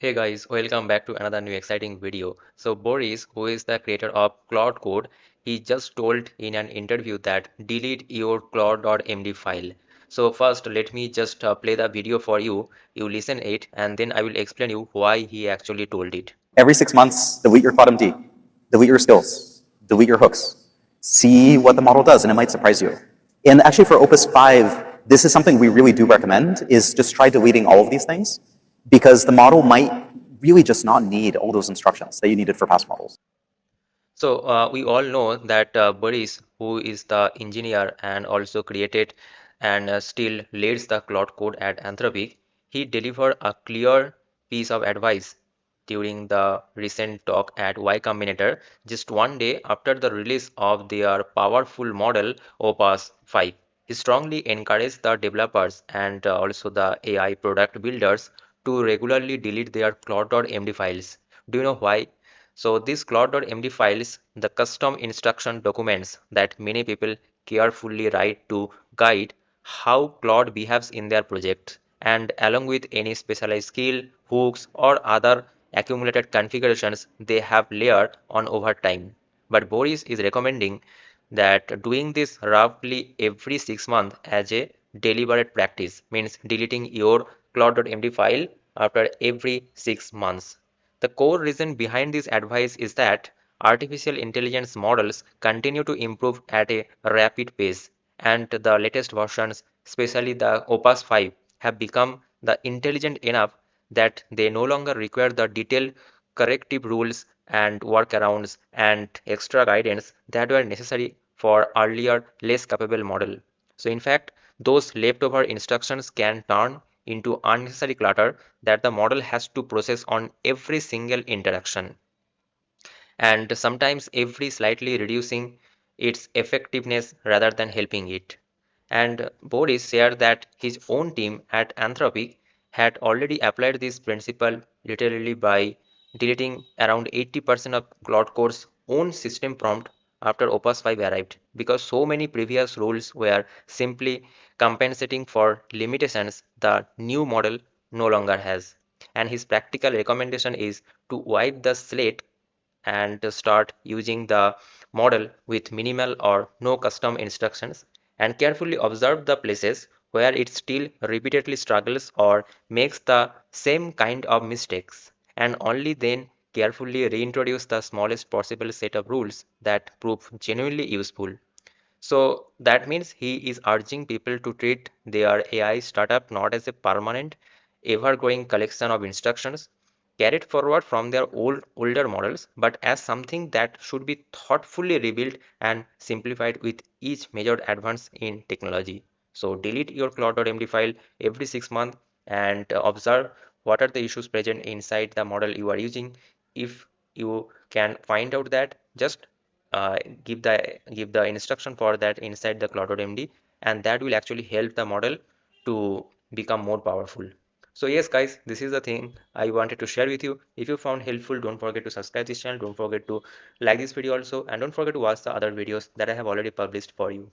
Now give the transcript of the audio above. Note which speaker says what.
Speaker 1: Hey guys, welcome back to another new exciting video. So Boris, who is the creator of Claude Code, he just told in an interview that delete your Claude.md file. So first, let me just play the video for you. You listen it, and then I will explain you why he actually told it.
Speaker 2: Every 6 months, delete your CLAUDE.md, delete your skills, delete your hooks. See what the model does, and it might surprise you. And actually for Opus 5, this is something we really do recommend, is just try deleting all of these things, because the model might really just not need all those instructions that you needed for past models.
Speaker 1: So we all know that Boris, who is the engineer and also created and still leads the Claude Code at Anthropic, he delivered a clear piece of advice during the recent talk at Y Combinator just one day after the release of their powerful model Opus 5. He strongly encouraged the developers and also the AI product builders to regularly delete their Claude.md files. Do you know why? So these Claude.md files, the custom instruction documents that many people carefully write to guide how Claude behaves in their project, and along with any specialized skill, hooks, or other accumulated configurations they have layered on over time. But Boris is recommending that doing this roughly every 6 months as a deliberate practice means deleting your Claude.md file after every 6 months. The core reason behind this advice is that artificial intelligence models continue to improve at a rapid pace, and the latest versions, especially the Opus 5, have become the intelligent enough that they no longer require the detailed corrective rules and workarounds and extra guidance that were necessary for earlier, less capable model. So in fact, those leftover instructions can turn into unnecessary clutter that the model has to process on every single interaction, and sometimes every slightly reducing its effectiveness rather than helping it. And Boris shared that his own team at Anthropic had already applied this principle literally by deleting around 80% of Claude Code's own system prompt after Opus 5 arrived, because so many previous rules were simply compensating for limitations the new model no longer has. And his practical recommendation is to wipe the slate and start using the model with minimal or no custom instructions, and carefully observe the places where it still repeatedly struggles or makes the same kind of mistakes, and only then carefully reintroduce the smallest possible set of rules that prove genuinely useful. So that means he is urging people to treat their AI startup not as a permanent, ever-growing collection of instructions carried forward from their older models, but as something that should be thoughtfully rebuilt and simplified with each major advance in technology. So delete your Claude.md file every 6 months and observe what are the issues present inside the model you are using. If you can find out that, just uh, give the instruction for that inside the Claude.md, and that will actually help the model to become more powerful. So yes guys, this is the thing I wanted to share with you. If you found helpful, don't forget to subscribe this channel, don't forget to like this video also, and don't forget to watch the other videos that I have already published for you.